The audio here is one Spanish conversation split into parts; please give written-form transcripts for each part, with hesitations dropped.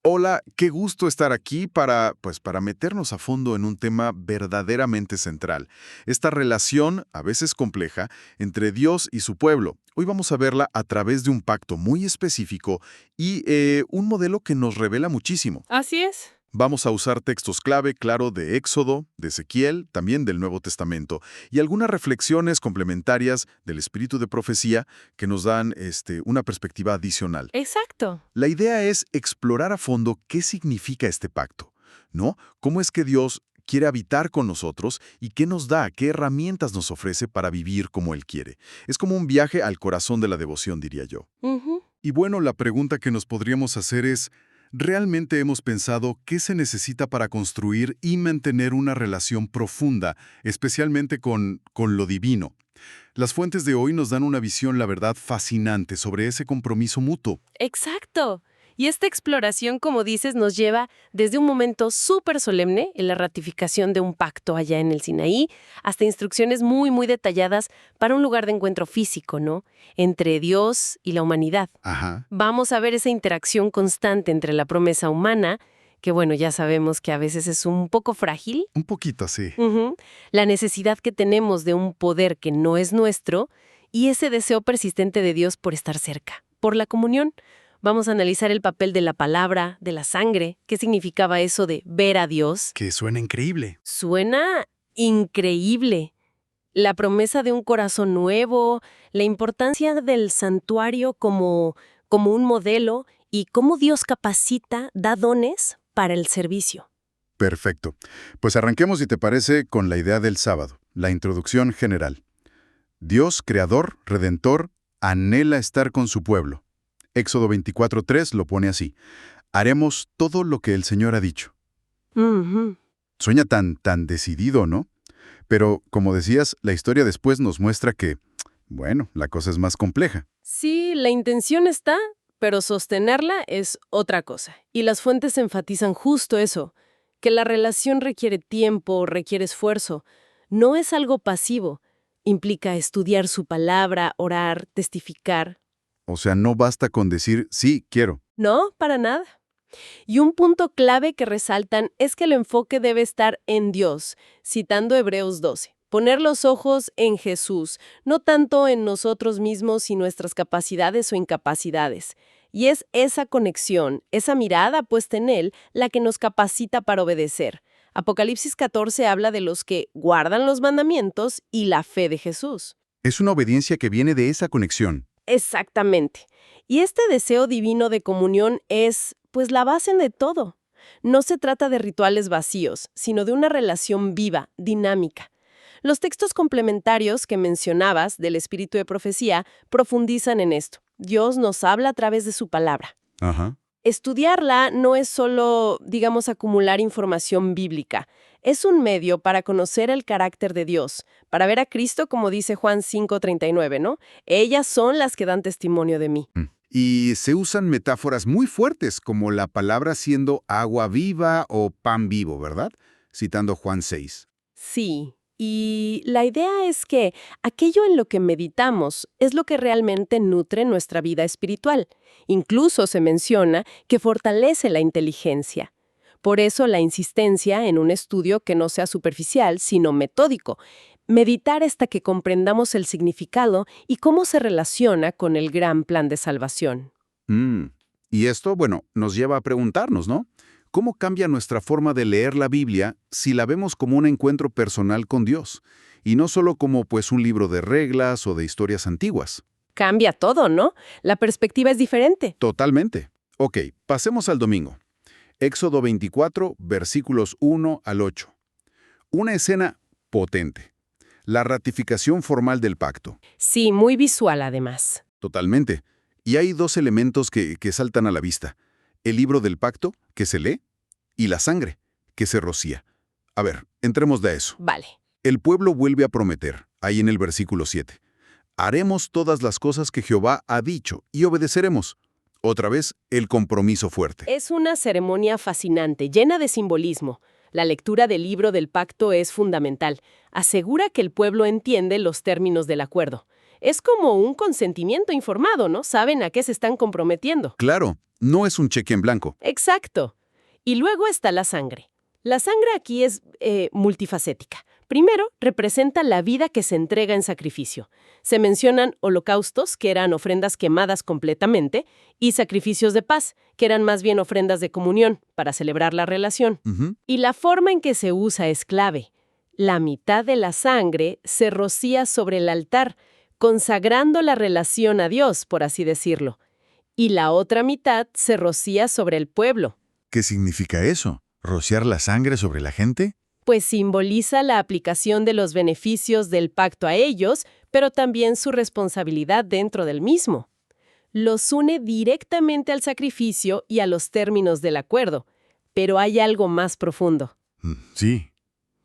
Hola, qué gusto estar aquí para meternos a fondo en un tema verdaderamente central. Esta relación, a veces compleja, entre Dios y su pueblo. Hoy vamos a verla a través de un pacto muy específico y un modelo que nos revela muchísimo. Así es. Vamos a usar textos clave, claro, de Éxodo, de Ezequiel, también del Nuevo Testamento, y algunas reflexiones complementarias del espíritu de profecía que nos dan una perspectiva adicional. Exacto. La idea es explorar a fondo qué significa este pacto, ¿no? ¿Cómo es que Dios quiere habitar con nosotros y qué nos da, qué herramientas nos ofrece para vivir como Él quiere? Es como un viaje al corazón de la devoción, diría yo. Ujú. Y bueno, la pregunta que nos podríamos hacer es, ¿realmente hemos pensado qué se necesita para construir y mantener una relación profunda, especialmente con lo divino? Las fuentes de hoy nos dan una visión, la verdad, fascinante sobre ese compromiso mutuo. Exacto. Y esta exploración, como dices, nos lleva desde un momento súper solemne, en la ratificación de un pacto allá en el Sinaí, hasta instrucciones muy, muy detalladas para un lugar de encuentro físico, ¿no? Entre Dios y la humanidad. Ajá. Vamos a ver esa interacción constante entre la promesa humana, que bueno, ya sabemos que a veces es un poco frágil. Un poquito así. Ujú. La necesidad que tenemos de un poder que no es nuestro y ese deseo persistente de Dios por estar cerca, por la comunión. Vamos a analizar el papel de la palabra, de la sangre, qué significaba eso de ver a Dios. Que suena increíble. Suena increíble. La promesa de un corazón nuevo, la importancia del santuario como un modelo y cómo Dios capacita, da dones para el servicio. Perfecto. Pues arranquemos, si te parece, con la idea del sábado, la introducción general. Dios, creador, redentor, anhela estar con su pueblo. Éxodo 24:3 lo pone así. Haremos todo lo que el Señor ha dicho. Ujú. Sueña tan decidido, ¿no? Pero, como decías, la historia después nos muestra que, bueno, la cosa es más compleja. Sí, la intención está, pero sostenerla es otra cosa. Y las fuentes enfatizan justo eso, que la relación requiere tiempo, requiere esfuerzo. No es algo pasivo. Implica estudiar su palabra, orar, testificar. O sea, no basta con decir, sí, quiero. No, para nada. Y un punto clave que resaltan es que el enfoque debe estar en Dios, citando Hebreos 12. Poner los ojos en Jesús, no tanto en nosotros mismos y nuestras capacidades o incapacidades. Y es esa conexión, esa mirada puesta en Él, la que nos capacita para obedecer. Apocalipsis 14 habla de los que guardan los mandamientos y la fe de Jesús. Es una obediencia que viene de esa conexión. Exactamente. Y este deseo divino de comunión es, pues, la base de todo. No se trata de rituales vacíos, sino de una relación viva, dinámica. Los textos complementarios que mencionabas del espíritu de profecía profundizan en esto. Dios nos habla a través de su palabra. Ajá. Estudiarla no es solo, digamos, acumular información bíblica. Es un medio para conocer el carácter de Dios, para ver a Cristo, como dice Juan 5:39, ¿no? Ellas son las que dan testimonio de mí. Y se usan metáforas muy fuertes, como la palabra siendo agua viva o pan vivo, ¿verdad? Citando Juan 6. Sí, y la idea es que aquello en lo que meditamos es lo que realmente nutre nuestra vida espiritual. Incluso se menciona que fortalece la inteligencia. Por eso la insistencia en un estudio que no sea superficial, sino metódico. Meditar hasta que comprendamos el significado y cómo se relaciona con el gran plan de salvación. Mm. Y esto, bueno, nos lleva a preguntarnos, ¿no? ¿Cómo cambia nuestra forma de leer la Biblia si la vemos como un encuentro personal con Dios? Y no solo como, pues, un libro de reglas o de historias antiguas. Cambia todo, ¿no? La perspectiva es diferente. Totalmente. Ok, pasemos al domingo. Éxodo 24, versículos 1 al 8. Una escena potente. La ratificación formal del pacto. Sí, muy visual además. Totalmente. Y hay dos elementos que saltan a la vista. El libro del pacto, que se lee, y la sangre, que se rocía. A ver, entremos de eso. Vale. El pueblo vuelve a prometer, ahí en el versículo 7. Haremos todas las cosas que Jehová ha dicho y obedeceremos. Otra vez, el compromiso fuerte. Es una ceremonia fascinante, llena de simbolismo. La lectura del libro del pacto es fundamental. Asegura que el pueblo entiende los términos del acuerdo. Es como un consentimiento informado, ¿no? Saben a qué se están comprometiendo. Claro, no es un cheque en blanco. Exacto. Y luego está la sangre. La sangre aquí es multifacética. Primero, representa la vida que se entrega en sacrificio. Se mencionan holocaustos, que eran ofrendas quemadas completamente, y sacrificios de paz, que eran más bien ofrendas de comunión, para celebrar la relación. Ujú. Y la forma en que se usa es clave. La mitad de la sangre se rocía sobre el altar, consagrando la relación a Dios, por así decirlo. Y la otra mitad se rocía sobre el pueblo, ¿Qué significa eso? ¿Rociar la sangre sobre la gente? pues simboliza la aplicación de los beneficios del pacto a ellos, pero también su responsabilidad dentro del mismo. Los une directamente al sacrificio y a los términos del acuerdo, pero hay algo más profundo. Sí.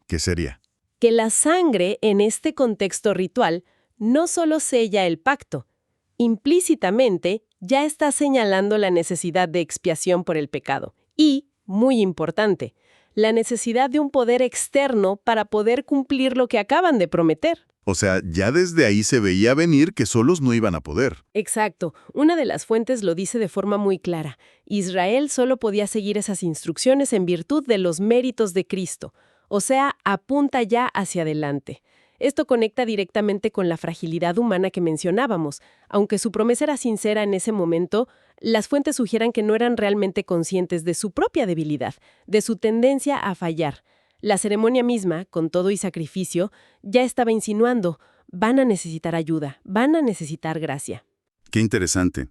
¿Qué sería? Que la sangre, en este contexto ritual, no solo sella el pacto, implícitamente ya está señalando la necesidad de expiación por el pecado y, muy importante, la necesidad de un poder externo para poder cumplir lo que acaban de prometer. O sea, ya desde ahí se veía venir que solos no iban a poder. Exacto. Una de las fuentes lo dice de forma muy clara. Israel solo podía seguir esas instrucciones en virtud de los méritos de Cristo. O sea, apunta ya hacia adelante. Esto conecta directamente con la fragilidad humana que mencionábamos. Aunque su promesa era sincera en ese momento, las fuentes sugieren que no eran realmente conscientes de su propia debilidad, de su tendencia a fallar. La ceremonia misma, con todo y sacrificio, ya estaba insinuando, van a necesitar ayuda, van a necesitar gracia. Qué interesante.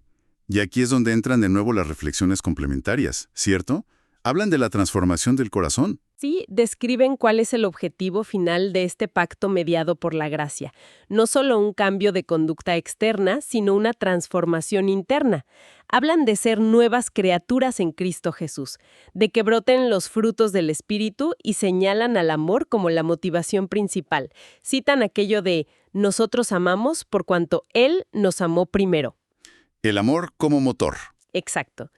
Y aquí es donde entran de nuevo las reflexiones complementarias, ¿cierto? Hablan de la transformación del corazón. Sí, describen cuál es el objetivo final de este pacto mediado por la gracia. No solo un cambio de conducta externa, sino una transformación interna. Hablan de ser nuevas criaturas en Cristo Jesús, de que broten los frutos del Espíritu y señalan al amor como la motivación principal. Citan aquello de, nosotros amamos por cuanto Él nos amó primero. El amor como motor. Exacto.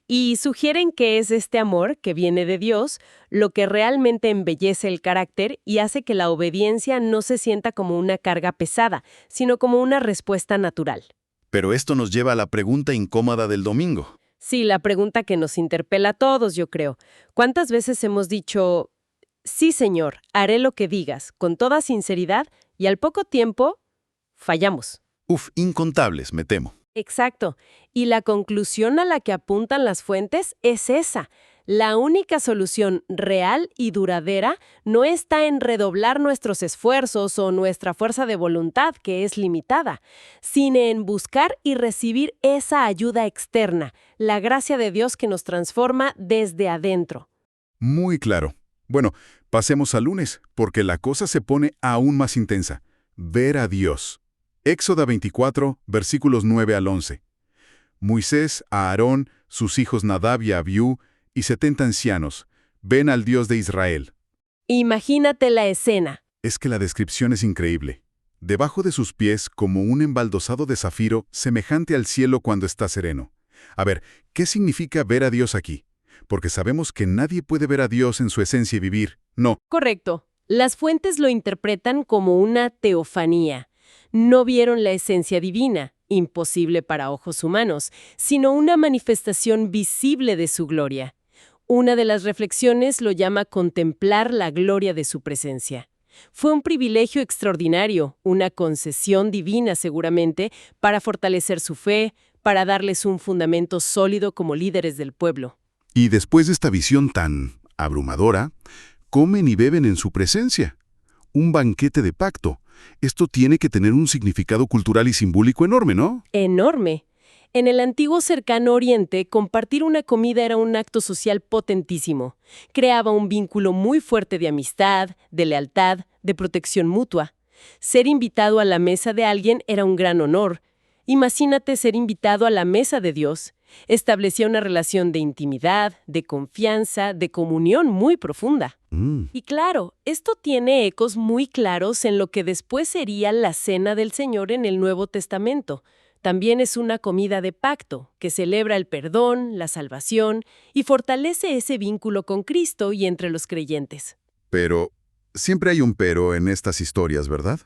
Y sugieren que es este amor, que viene de Dios, lo que realmente embellece el carácter y hace que la obediencia no se sienta como una carga pesada, sino como una respuesta natural. Pero esto nos lleva a la pregunta incómoda del domingo. Sí, la pregunta que nos interpela a todos, yo creo. ¿Cuántas veces hemos dicho, sí, Señor, haré lo que digas, con toda sinceridad, y al poco tiempo, fallamos? Incontables, me temo. Exacto. Y la conclusión a la que apuntan las fuentes es esa. La única solución real y duradera no está en redoblar nuestros esfuerzos o nuestra fuerza de voluntad, que es limitada, sino en buscar y recibir esa ayuda externa, la gracia de Dios que nos transforma desde adentro. Muy claro. Bueno, pasemos al lunes, porque la cosa se pone aún más intensa. Ver a Dios. Éxodo 24, versículos 9 al 11. Moisés, Aarón, sus hijos Nadab y Abiú, y 70 ancianos, ven al Dios de Israel. Imagínate la escena. Es que la descripción es increíble. Debajo de sus pies, como un embaldosado de zafiro, semejante al cielo cuando está sereno. A ver, ¿qué significa ver a Dios aquí? Porque sabemos que nadie puede ver a Dios en su esencia y vivir. No. Correcto. Las fuentes lo interpretan como una teofanía. No vieron la esencia divina, imposible para ojos humanos, sino una manifestación visible de su gloria. Una de las reflexiones lo llama contemplar la gloria de su presencia. Fue un privilegio extraordinario, una concesión divina seguramente, para fortalecer su fe, para darles un fundamento sólido como líderes del pueblo. Y después de esta visión tan abrumadora, comen y beben en su presencia. Un banquete de pacto. Esto tiene que tener un significado cultural y simbólico enorme, ¿no? Enorme. En el antiguo cercano Oriente, compartir una comida era un acto social potentísimo. Creaba un vínculo muy fuerte de amistad, de lealtad, de protección mutua. Ser invitado a la mesa de alguien era un gran honor. Imagínate ser invitado a la mesa de Dios. Establecía una relación de intimidad, de confianza, de comunión muy profunda. Y claro, esto tiene ecos muy claros en lo que después sería la Cena del Señor en el Nuevo Testamento. También es una comida de pacto, que celebra el perdón, la salvación y fortalece ese vínculo con Cristo y entre los creyentes. Pero siempre hay un pero en estas historias, ¿verdad?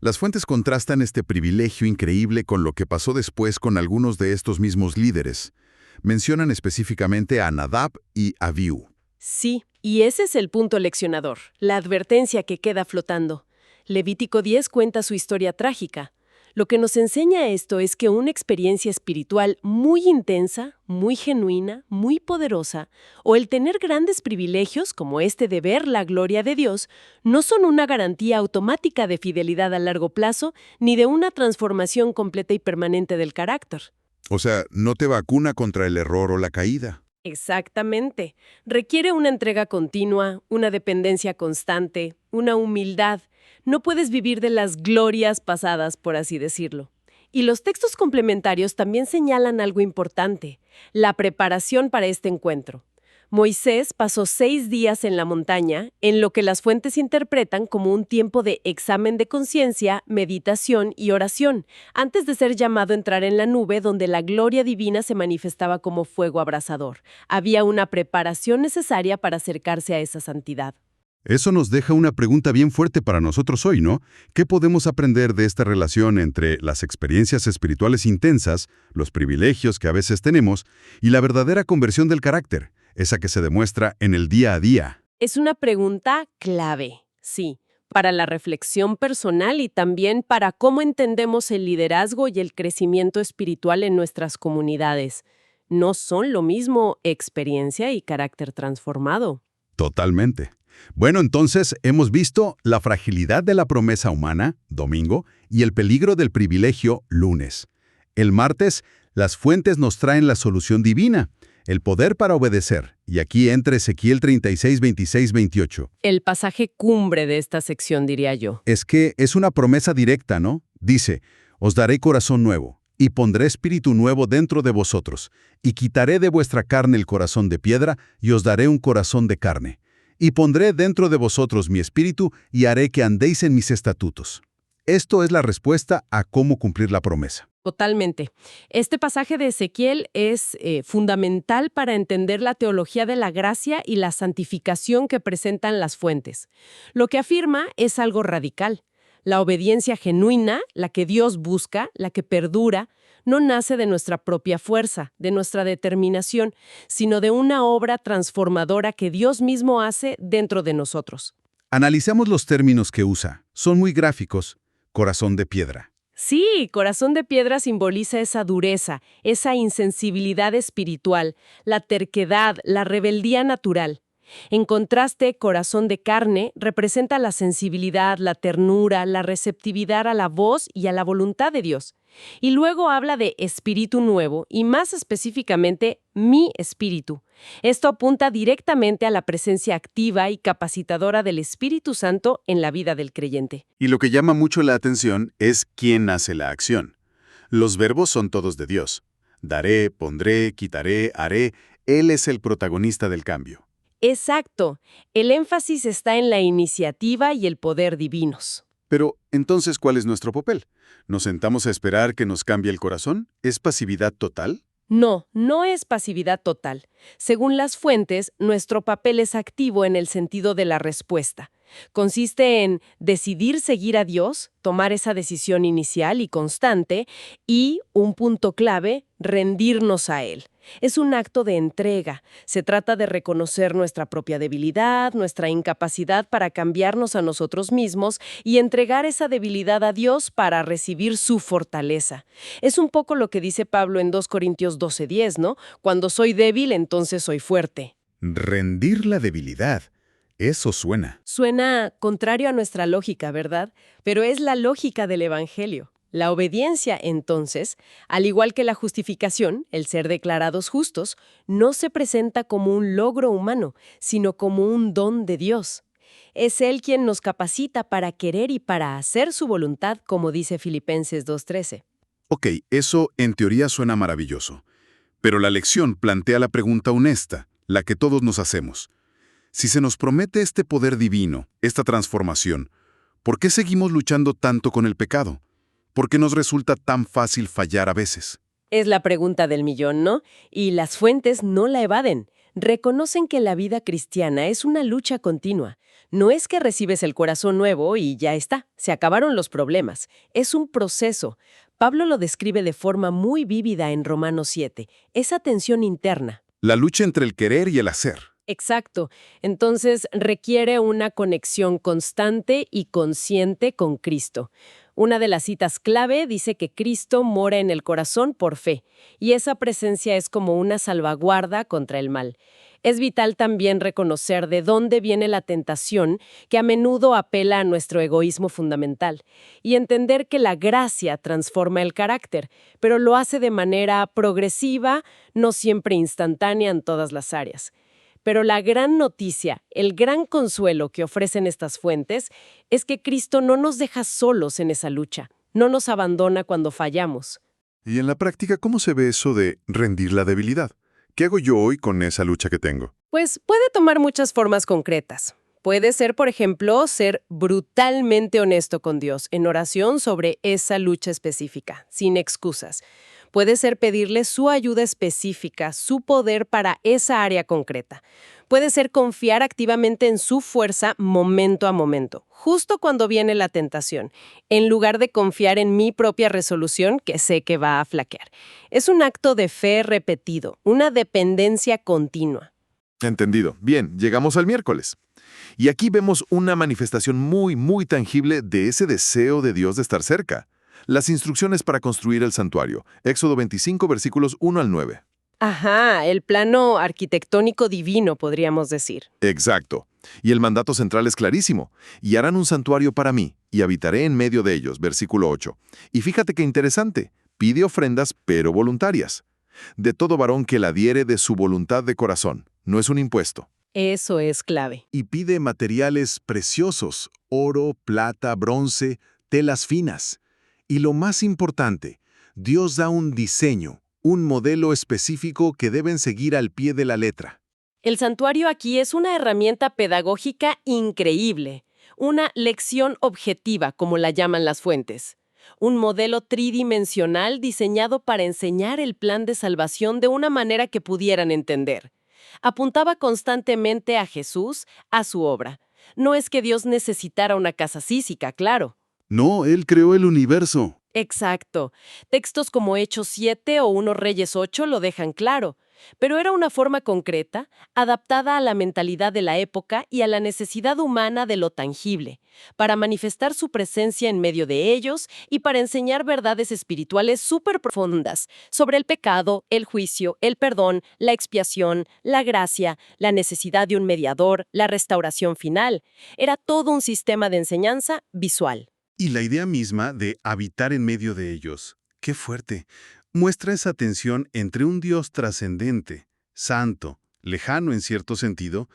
Las fuentes contrastan este privilegio increíble con lo que pasó después con algunos de estos mismos líderes. Mencionan específicamente a Nadab y Abiú. Sí, y ese es el punto leccionador, la advertencia que queda flotando. Levítico 10 cuenta su historia trágica. Lo que nos enseña esto es que una experiencia espiritual muy intensa, muy genuina, muy poderosa, o el tener grandes privilegios como este de ver la gloria de Dios, no son una garantía automática de fidelidad a largo plazo ni de una transformación completa y permanente del carácter. O sea, no te vacuna contra el error o la caída. Exactamente. Requiere una entrega continua, una dependencia constante, una humildad. No puedes vivir de las glorias pasadas, por así decirlo. Y los textos complementarios también señalan algo importante, la preparación para este encuentro. Moisés pasó 6 días en la montaña, en lo que las fuentes interpretan como un tiempo de examen de conciencia, meditación y oración, antes de ser llamado a entrar en la nube donde la gloria divina se manifestaba como fuego abrasador. Había una preparación necesaria para acercarse a esa santidad. Eso nos deja una pregunta bien fuerte para nosotros hoy, ¿no? ¿Qué podemos aprender de esta relación entre las experiencias espirituales intensas, los privilegios que a veces tenemos, y la verdadera conversión del carácter, esa que se demuestra en el día a día? Es una pregunta clave, sí, para la reflexión personal y también para cómo entendemos el liderazgo y el crecimiento espiritual en nuestras comunidades. No son lo mismo experiencia y carácter transformado. Totalmente. Bueno, entonces hemos visto la fragilidad de la promesa humana, domingo, y el peligro del privilegio, lunes. El martes, las fuentes nos traen la solución divina, el poder para obedecer. Y aquí entra Ezequiel 36, 26, 28. El pasaje cumbre de esta sección, diría yo. Es que es una promesa directa, ¿no? Dice, os daré corazón nuevo, y pondré espíritu nuevo dentro de vosotros, y quitaré de vuestra carne el corazón de piedra, y os daré un corazón de carne. Y pondré dentro de vosotros mi espíritu, y haré que andéis en mis estatutos. Esto es la respuesta a cómo cumplir la promesa. Totalmente. Este pasaje de Ezequiel es fundamental para entender la teología de la gracia y la santificación que presentan las fuentes. Lo que afirma es algo radical. La obediencia genuina, la que Dios busca, la que perdura, no nace de nuestra propia fuerza, de nuestra determinación, sino de una obra transformadora que Dios mismo hace dentro de nosotros. Analicemos los términos que usa. Son muy gráficos. Corazón de piedra. Sí, corazón de piedra simboliza esa dureza, esa insensibilidad espiritual, la terquedad, la rebeldía natural. En contraste, corazón de carne representa la sensibilidad, la ternura, la receptividad a la voz y a la voluntad de Dios. Y luego habla de espíritu nuevo y más específicamente, mi espíritu. Esto apunta directamente a la presencia activa y capacitadora del Espíritu Santo en la vida del creyente. Y lo que llama mucho la atención es quién hace la acción. Los verbos son todos de Dios. Daré, pondré, quitaré, haré. Él es el protagonista del cambio. Exacto. El énfasis está en la iniciativa y el poder divinos. Pero, entonces, ¿cuál es nuestro papel? ¿Nos sentamos a esperar que nos cambie el corazón? ¿Es pasividad total? No, no es pasividad total. Según las fuentes, nuestro papel es activo en el sentido de la respuesta. Consiste en decidir seguir a Dios, tomar esa decisión inicial y constante, y, un punto clave, rendirnos a Él. Es un acto de entrega. Se trata de reconocer nuestra propia debilidad, nuestra incapacidad para cambiarnos a nosotros mismos y entregar esa debilidad a Dios para recibir su fortaleza. Es un poco lo que dice Pablo en 2 Corintios 12:10, ¿no? Cuando soy débil, entonces soy fuerte. Rendir la debilidad. Eso suena. Suena contrario a nuestra lógica, ¿verdad? Pero es la lógica del Evangelio. La obediencia, entonces, al igual que la justificación, el ser declarados justos, no se presenta como un logro humano, sino como un don de Dios. Es Él quien nos capacita para querer y para hacer su voluntad, como dice Filipenses 2:13. Ok, eso en teoría suena maravilloso. Pero la lección plantea la pregunta honesta, la que todos nos hacemos. Si se nos promete este poder divino, esta transformación, ¿por qué seguimos luchando tanto con el pecado? ¿Por qué nos resulta tan fácil fallar a veces? Es la pregunta del millón, ¿no? Y las fuentes no la evaden. Reconocen que la vida cristiana es una lucha continua. No es que recibes el corazón nuevo y ya está, se acabaron los problemas. Es un proceso. Pablo lo describe de forma muy vívida en Romanos 7, esa tensión interna. La lucha entre el querer y el hacer. Exacto. Entonces requiere una conexión constante y consciente con Cristo. Una de las citas clave dice que Cristo mora en el corazón por fe, y esa presencia es como una salvaguarda contra el mal. Es vital también reconocer de dónde viene la tentación, que a menudo apela a nuestro egoísmo fundamental, y entender que la gracia transforma el carácter, pero lo hace de manera progresiva, no siempre instantánea en todas las áreas. Pero la gran noticia, el gran consuelo que ofrecen estas fuentes, es que Cristo no nos deja solos en esa lucha, no nos abandona cuando fallamos. Y en la práctica, ¿cómo se ve eso de rendir la debilidad? ¿Qué hago yo hoy con esa lucha que tengo? Pues puede tomar muchas formas concretas. Puede ser, por ejemplo, ser brutalmente honesto con Dios en oración sobre esa lucha específica, sin excusas. Puede ser pedirle su ayuda específica, su poder para esa área concreta. Puede ser confiar activamente en su fuerza momento a momento, justo cuando viene la tentación, en lugar de confiar en mi propia resolución que sé que va a flaquear. Es un acto de fe repetido, una dependencia continua. Entendido. Bien, llegamos al miércoles. Y aquí vemos una manifestación muy tangible de ese deseo de Dios de estar cerca. Las instrucciones para construir el santuario. Éxodo 25, versículos 1 al 9. Ajá, el plano arquitectónico divino, podríamos decir. Exacto. Y el mandato central es clarísimo. Y harán un santuario para mí, y habitaré en medio de ellos. Versículo 8. Y fíjate qué interesante. Pide ofrendas, pero voluntarias. De todo varón que la diere de su voluntad de corazón. No es un impuesto. Eso es clave. Y pide materiales preciosos, oro, plata, bronce, telas finas. Y lo más importante, Dios da un diseño, un modelo específico que deben seguir al pie de la letra. El santuario aquí es una herramienta pedagógica increíble, una lección objetiva, como la llaman las fuentes. Un modelo tridimensional diseñado para enseñar el plan de salvación de una manera que pudieran entender. Apuntaba constantemente a Jesús, a su obra. No es que Dios necesitara una casa física, claro. No, Él creó el universo. Exacto. Textos como Hechos 7 o 1 Reyes 8 lo dejan claro. Pero era una forma concreta, adaptada a la mentalidad de la época y a la necesidad humana de lo tangible, para manifestar su presencia en medio de ellos y para enseñar verdades espirituales súper profundas sobre el pecado, el juicio, el perdón, la expiación, la gracia, la necesidad de un mediador, la restauración final. Era todo un sistema de enseñanza visual. Y la idea misma de habitar en medio de ellos, qué fuerte, muestra esa tensión entre un Dios trascendente, santo, lejano en cierto sentido,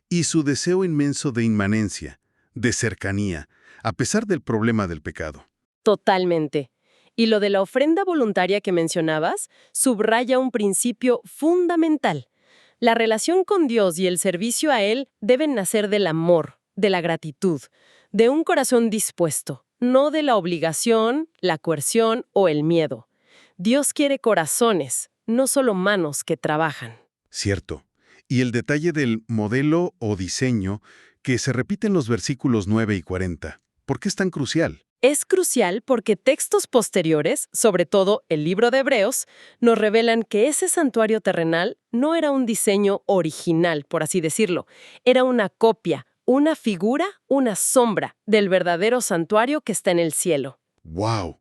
y su deseo inmenso de inmanencia, de cercanía, a pesar del problema del pecado. Totalmente. Y lo de la ofrenda voluntaria que mencionabas subraya un principio fundamental. La relación con Dios y el servicio a Él deben nacer del amor, de la gratitud, de un corazón dispuesto, no de la obligación, la coerción o el miedo. Dios quiere corazones, no solo manos que trabajan. Cierto. Y el detalle del modelo o diseño que se repite en los versículos 9 y 40. ¿Por qué es tan crucial? Es crucial porque textos posteriores, sobre todo el libro de Hebreos, nos revelan que ese santuario terrenal no era un diseño original, por así decirlo. Era una copia, una figura, una sombra del verdadero santuario que está en el cielo. ¡Wow!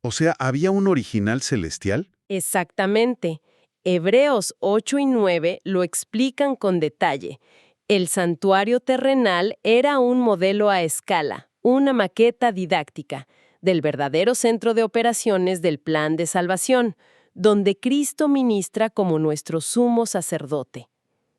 O sea, ¿había un original celestial? Exactamente. Hebreos 8 y 9 lo explican con detalle. El santuario terrenal era un modelo a escala, una maqueta didáctica, del verdadero centro de operaciones del plan de salvación, donde Cristo ministra como nuestro sumo sacerdote.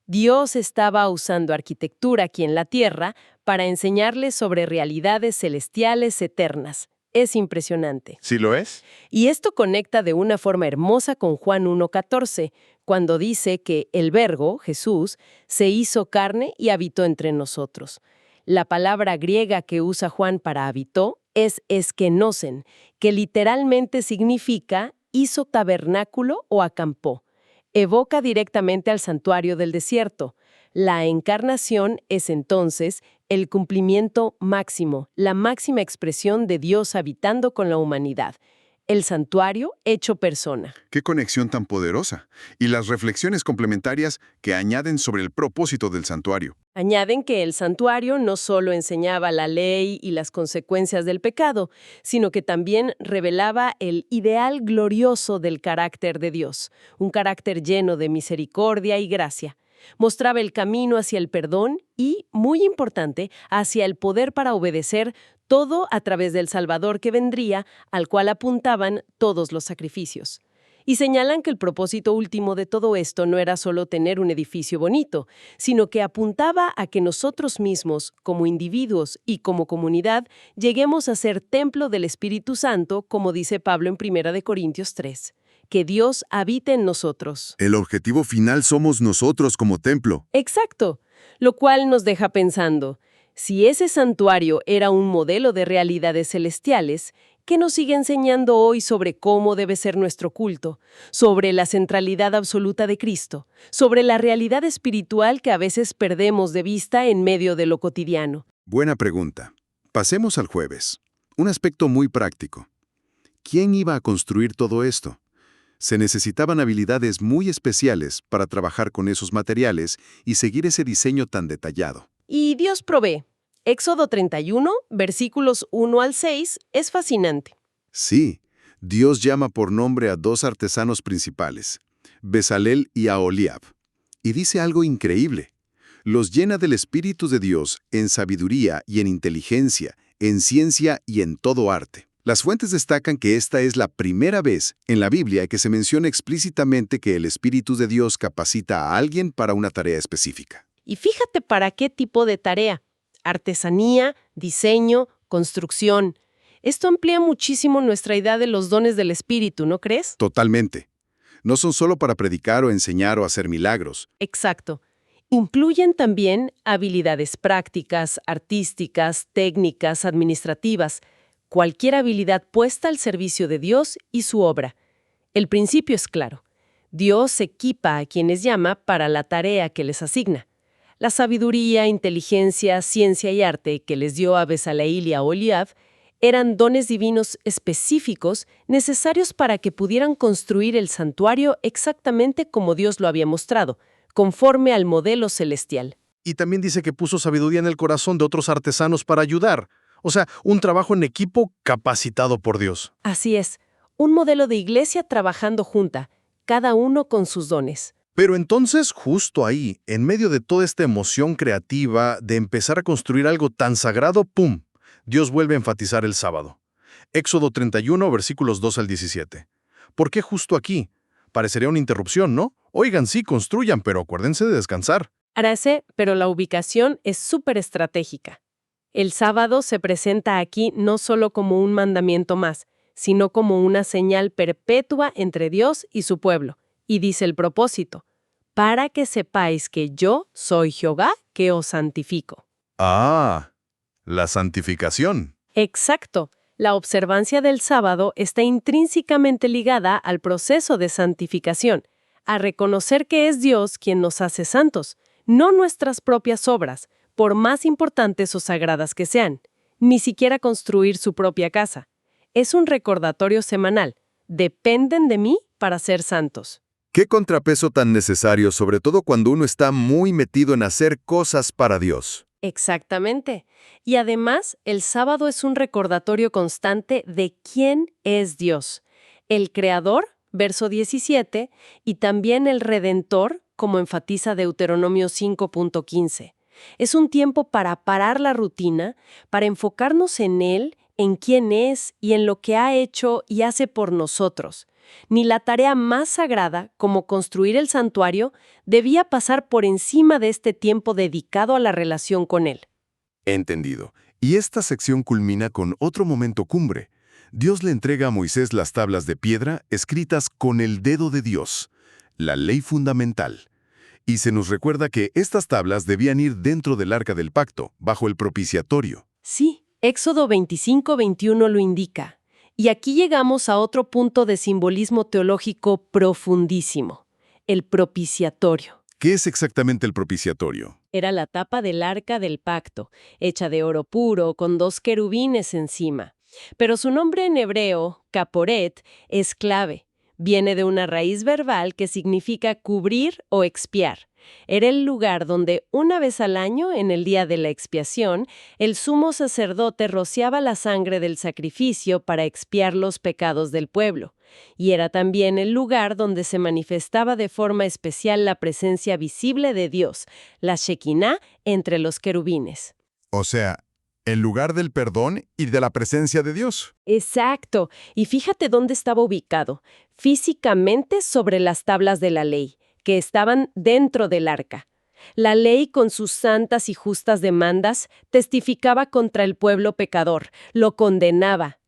Dios estaba usando arquitectura aquí en la tierra para enseñarles sobre realidades celestiales eternas. Es impresionante. ¿Sí lo es? Y esto conecta de una forma hermosa con Juan 1:14, cuando dice que el Verbo, Jesús, se hizo carne y habitó entre nosotros. La palabra griega que usa Juan para habitó es eskenosen, que literalmente significa hizo tabernáculo o acampó. Evoca directamente al santuario del desierto. La encarnación es entonces el cumplimiento máximo, la máxima expresión de Dios habitando con la humanidad. El santuario hecho persona. ¡Qué conexión tan poderosa! Y las reflexiones complementarias que añaden sobre el propósito del santuario. Añaden que el santuario no solo enseñaba la ley y las consecuencias del pecado, sino que también revelaba el ideal glorioso del carácter de Dios, un carácter lleno de misericordia y gracia. Mostraba el camino hacia el perdón y, muy importante, hacia el poder para obedecer, todo a través del Salvador que vendría, al cual apuntaban todos los sacrificios. Y señalan que el propósito último de todo esto no era solo tener un edificio bonito, sino que apuntaba a que nosotros mismos, como individuos y como comunidad, lleguemos a ser templo del Espíritu Santo, como dice Pablo en 1 Corintios 3. Que Dios habite en nosotros. El objetivo final somos nosotros como templo. Exacto, lo cual nos deja pensando, si ese santuario era un modelo de realidades celestiales, ¿qué nos sigue enseñando hoy sobre cómo debe ser nuestro culto, sobre la centralidad absoluta de Cristo, sobre la realidad espiritual que a veces perdemos de vista en medio de lo cotidiano? Buena pregunta. Pasemos al jueves. Un aspecto muy práctico. ¿Quién iba a construir todo esto? Se necesitaban habilidades muy especiales para trabajar con esos materiales y seguir ese diseño tan detallado. Y Dios provee. Éxodo 31, versículos 1 al 6, es fascinante. Sí, Dios llama por nombre a dos artesanos principales, Bezalel y Aholiab, y dice algo increíble. Los llena del Espíritu de Dios en sabiduría y en inteligencia, en ciencia y en todo arte. Las fuentes destacan que esta es la primera vez en la Biblia que se menciona explícitamente que el Espíritu de Dios capacita a alguien para una tarea específica. Y fíjate para qué tipo de tarea. Artesanía, diseño, construcción. Esto amplía muchísimo nuestra idea de los dones del Espíritu, ¿no crees? Totalmente. No son solo para predicar o enseñar o hacer milagros. Exacto. Incluyen también habilidades prácticas, artísticas, técnicas, administrativas, cualquier habilidad puesta al servicio de Dios y su obra. El principio es claro. Dios equipa a quienes llama para la tarea que les asigna. La sabiduría, inteligencia, ciencia y arte que les dio a Bezaleel y a Aholiab eran dones divinos específicos necesarios para que pudieran construir el santuario exactamente como Dios lo había mostrado, conforme al modelo celestial. Y también dice que puso sabiduría en el corazón de otros artesanos para ayudar. O sea, un trabajo en equipo capacitado por Dios. Así es, un modelo de iglesia trabajando junta, cada uno con sus dones. Pero entonces, justo ahí, en medio de toda esta emoción creativa de empezar a construir algo tan sagrado, ¡pum!, Dios vuelve a enfatizar el sábado. Éxodo 31, versículos 2 al 17. ¿Por qué justo aquí? Parecería una interrupción, ¿no? Oigan, sí, construyan, pero acuérdense de descansar. Pero la ubicación es súper estratégica. El sábado se presenta aquí no solo como un mandamiento más, sino como una señal perpetua entre Dios y su pueblo. Y dice el propósito, para que sepáis que yo soy Jehová que os santifico. Ah, la santificación. Exacto. La observancia del sábado está intrínsecamente ligada al proceso de santificación, a reconocer que es Dios quien nos hace santos, no nuestras propias obras, por más importantes o sagradas que sean, ni siquiera construir su propia casa. Es un recordatorio semanal. Dependen de mí para ser santos. Qué contrapeso tan necesario, sobre todo cuando uno está muy metido en hacer cosas para Dios. Exactamente. Y además, el sábado es un recordatorio constante de quién es Dios. El Creador, verso 17, y también el Redentor, como enfatiza Deuteronomio 5.15. Es un tiempo para parar la rutina, para enfocarnos en Él, en quién es y en lo que ha hecho y hace por nosotros. Ni la tarea más sagrada, como construir el santuario, debía pasar por encima de este tiempo dedicado a la relación con Él. Entendido. Y esta sección culmina con otro momento cumbre. Dios le entrega a Moisés las tablas de piedra escritas con el dedo de Dios, la ley fundamental. Y se nos recuerda que estas tablas debían ir dentro del arca del pacto, bajo el propiciatorio. Sí, Éxodo 25:21 lo indica. Y aquí llegamos a otro punto de simbolismo teológico profundísimo. el propiciatorio. ¿Qué es exactamente el propiciatorio? Era la tapa del arca del pacto, hecha de oro puro, con 2 querubines encima. Pero su nombre en hebreo, caporet, es clave. Viene de una raíz verbal que significa cubrir o expiar. Era el lugar donde, una vez al año, en el día de la expiación, el sumo sacerdote rociaba la sangre del sacrificio para expiar los pecados del pueblo. Y era también el lugar donde se manifestaba de forma especial la presencia visible de Dios, la Shekinah, entre los querubines. O sea, el lugar del perdón y de la presencia de Dios. Exacto. Y fíjate dónde estaba ubicado. Físicamente sobre las tablas de la ley, que estaban dentro del arca. La ley, con sus santas y justas demandas, testificaba contra el pueblo pecador, lo condenaba.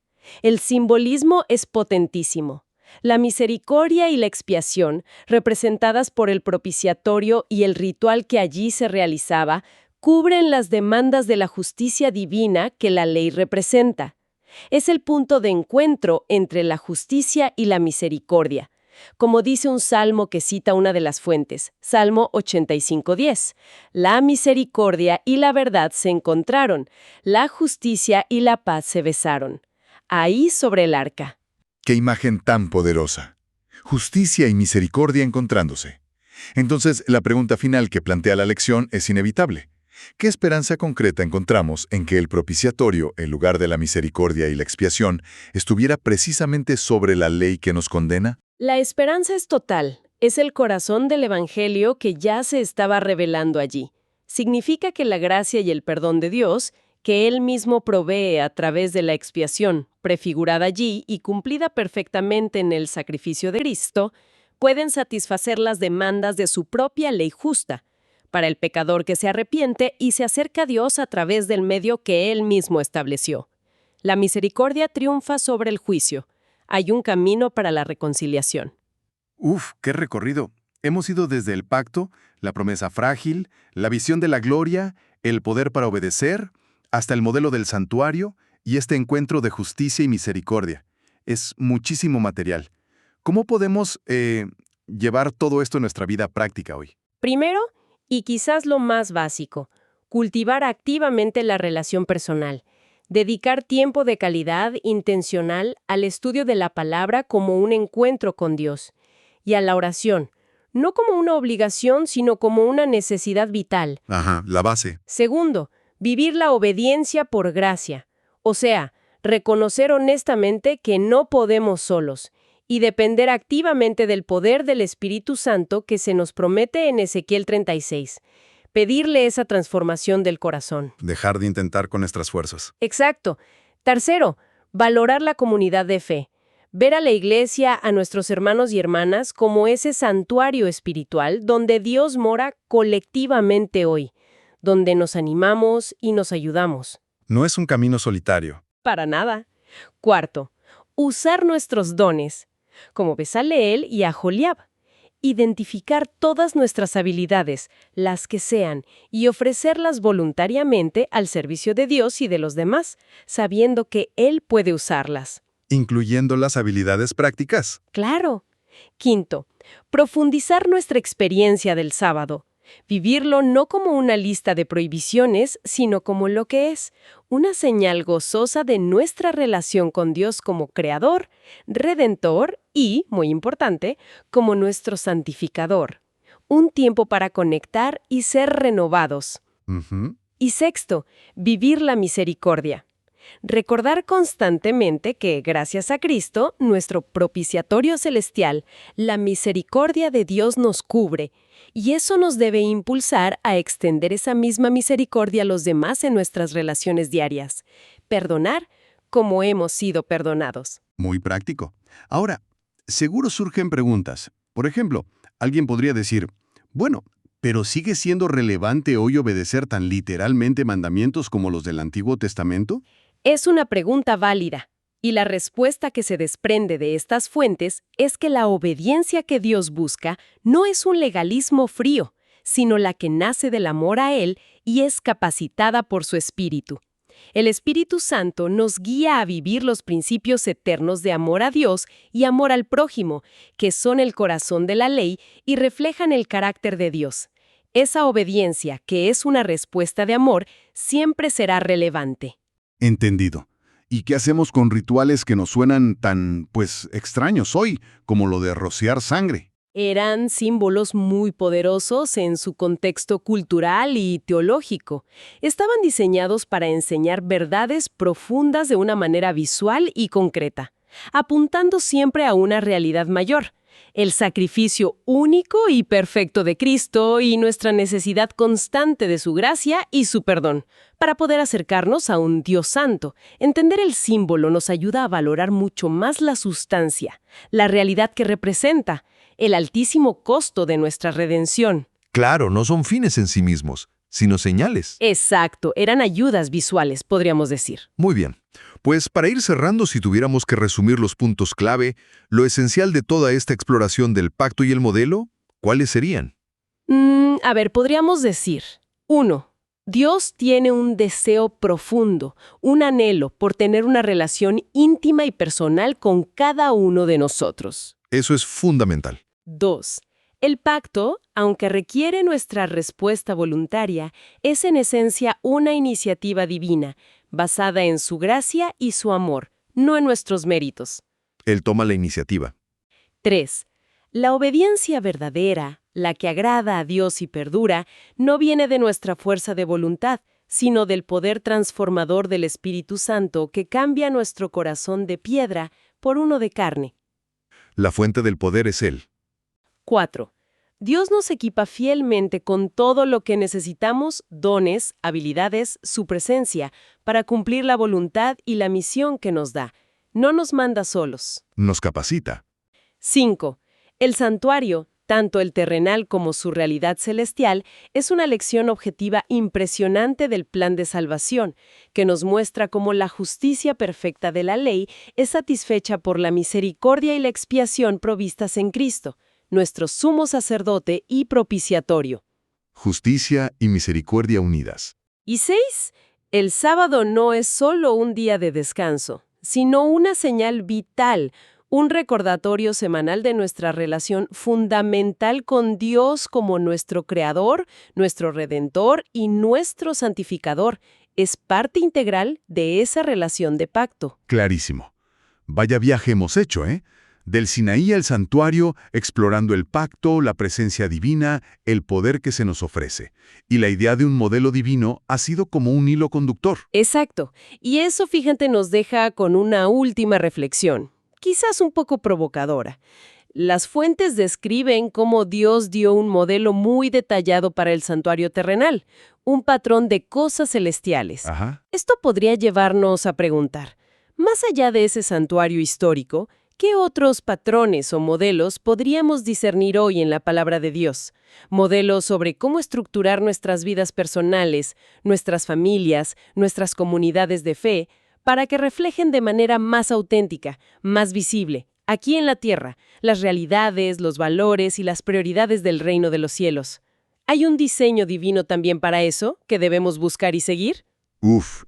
El simbolismo es potentísimo. La misericordia y la expiación, representadas por el propiciatorio y el ritual que allí se realizaba, cubren las demandas de la justicia divina que la ley representa. Es el punto de encuentro entre la justicia y la misericordia. Como dice un salmo que cita una de las fuentes, Salmo 85:10, la misericordia y la verdad se encontraron, la justicia y la paz se besaron. Ahí sobre el arca. ¡Qué imagen tan poderosa! Justicia y misericordia encontrándose. Entonces, la pregunta final que plantea la lección es inevitable. ¿Qué esperanza concreta encontramos en que el propiciatorio, el lugar de la misericordia y la expiación, estuviera precisamente sobre la ley que nos condena? La esperanza es total. Es el corazón del Evangelio que ya se estaba revelando allí. Significa que la gracia y el perdón de Dios, que Él mismo provee a través de la expiación, prefigurada allí y cumplida perfectamente en el sacrificio de Cristo, pueden satisfacer las demandas de su propia ley justa, para el pecador que se arrepiente y se acerca a Dios a través del medio que Él mismo estableció. La misericordia triunfa sobre el juicio. Hay un camino para la reconciliación. ¡Uf! ¡Qué recorrido! Hemos ido desde el pacto, la promesa frágil, la visión de la gloria, el poder para obedecer, hasta el modelo del santuario y este encuentro de justicia y misericordia. Es muchísimo material. ¿Cómo podemos llevar todo esto en nuestra vida práctica hoy? Primero, y quizás lo más básico, cultivar activamente la relación personal. Dedicar tiempo de calidad intencional al estudio de la palabra como un encuentro con Dios. Y a la oración, no como una obligación, sino como una necesidad vital. Ajá, la base. Segundo, vivir la obediencia por gracia. O sea, reconocer honestamente que no podemos solos y depender activamente del poder del Espíritu Santo que se nos promete en Ezequiel 36. Pedirle esa transformación del corazón. Dejar de intentar con nuestras fuerzas. Exacto. Tercero, valorar la comunidad de fe. Ver a la iglesia, a nuestros hermanos y hermanas, como ese santuario espiritual donde Dios mora colectivamente hoy, donde nos animamos y nos ayudamos. No es un camino solitario. Para nada. Cuarto, usar nuestros dones, como Bezaleel y Aholiab. Identificar todas nuestras habilidades, las que sean, y ofrecerlas voluntariamente al servicio de Dios y de los demás, sabiendo que Él puede usarlas. Incluyendo las habilidades prácticas. Claro. Quinto, profundizar nuestra experiencia del sábado. Vivirlo no como una lista de prohibiciones, sino como lo que es, una señal gozosa de nuestra relación con Dios como Creador, Redentor y, muy importante, como nuestro santificador. Un tiempo para conectar y ser renovados. Y sexto, vivir la misericordia. Recordar constantemente que, gracias a Cristo, nuestro propiciatorio celestial, la misericordia de Dios nos cubre, y eso nos debe impulsar a extender esa misma misericordia a los demás en nuestras relaciones diarias. Perdonar como hemos sido perdonados. Muy práctico. Ahora, seguro surgen preguntas. Por ejemplo, alguien podría decir, bueno, ¿pero sigue siendo relevante hoy obedecer tan literalmente mandamientos como los del Antiguo Testamento? Es una pregunta válida, y la respuesta que se desprende de estas fuentes es que la obediencia que Dios busca no es un legalismo frío, sino la que nace del amor a Él y es capacitada por su Espíritu. El Espíritu Santo nos guía a vivir los principios eternos de amor a Dios y amor al prójimo, que son el corazón de la ley y reflejan el carácter de Dios. Esa obediencia, que es una respuesta de amor, siempre será relevante. Entendido. ¿Y qué hacemos con rituales que nos suenan tan, extraños hoy, como lo de rociar sangre? Eran símbolos muy poderosos en su contexto cultural y teológico. Estaban diseñados para enseñar verdades profundas de una manera visual y concreta, apuntando siempre a una realidad mayor: el sacrificio único y perfecto de Cristo y nuestra necesidad constante de su gracia y su perdón, para poder acercarnos a un Dios santo. Entender el símbolo nos ayuda a valorar mucho más la sustancia, la realidad que representa, el altísimo costo de nuestra redención. Claro, no son fines en sí mismos, sino señales. Exacto, eran ayudas visuales, podríamos decir. Muy bien. Pues para ir cerrando, si tuviéramos que resumir los puntos clave, lo esencial de toda esta exploración del pacto y el modelo, ¿cuáles serían? Podríamos decir: 1. Dios tiene un deseo profundo, un anhelo por tener una relación íntima y personal con cada uno de nosotros. Eso es fundamental. 2. El pacto, aunque requiere nuestra respuesta voluntaria, es en esencia una iniciativa divina, basada en su gracia y su amor, no en nuestros méritos. Él toma la iniciativa. 3. La obediencia verdadera, la que agrada a Dios y perdura, no viene de nuestra fuerza de voluntad, sino del poder transformador del Espíritu Santo que cambia nuestro corazón de piedra por uno de carne. La fuente del poder es Él. 4. Dios nos equipa fielmente con todo lo que necesitamos: dones, habilidades, su presencia, para cumplir la voluntad y la misión que nos da. No nos manda solos. Nos capacita. 5. El santuario, tanto el terrenal como su realidad celestial, es una lección objetiva impresionante del plan de salvación, que nos muestra cómo la justicia perfecta de la ley es satisfecha por la misericordia y la expiación provistas en Cristo, nuestro sumo sacerdote y propiciatorio. Justicia y misericordia unidas. Y 6. El sábado no es solo un día de descanso, sino una señal vital, un recordatorio semanal de nuestra relación fundamental con Dios como nuestro Creador, nuestro Redentor y nuestro Santificador. Es parte integral de esa relación de pacto. Clarísimo. Vaya viaje hemos hecho, ¿eh? Del Sinaí al santuario, explorando el pacto, la presencia divina, el poder que se nos ofrece. Y la idea de un modelo divino ha sido como un hilo conductor. Exacto. Y eso, fíjate, nos deja con una última reflexión, quizás un poco provocadora. Las fuentes describen cómo Dios dio un modelo muy detallado para el santuario terrenal, un patrón de cosas celestiales. Ajá. Esto podría llevarnos a preguntar: más allá de ese santuario histórico, ¿qué otros patrones o modelos podríamos discernir hoy en la palabra de Dios? Modelos sobre cómo estructurar nuestras vidas personales, nuestras familias, nuestras comunidades de fe, para que reflejen de manera más auténtica, más visible, aquí en la tierra, las realidades, los valores y las prioridades del reino de los cielos. ¿Hay un diseño divino también para eso que debemos buscar y seguir?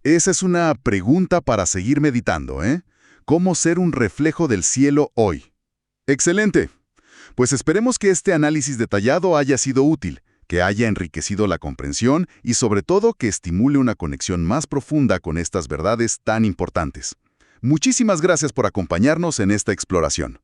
Esa es una pregunta para seguir meditando, ¿eh? ¿Cómo ser un reflejo del cielo hoy? ¡Excelente! Pues esperemos que este análisis detallado haya sido útil, que haya enriquecido la comprensión y sobre todo que estimule una conexión más profunda con estas verdades tan importantes. Muchísimas gracias por acompañarnos en esta exploración.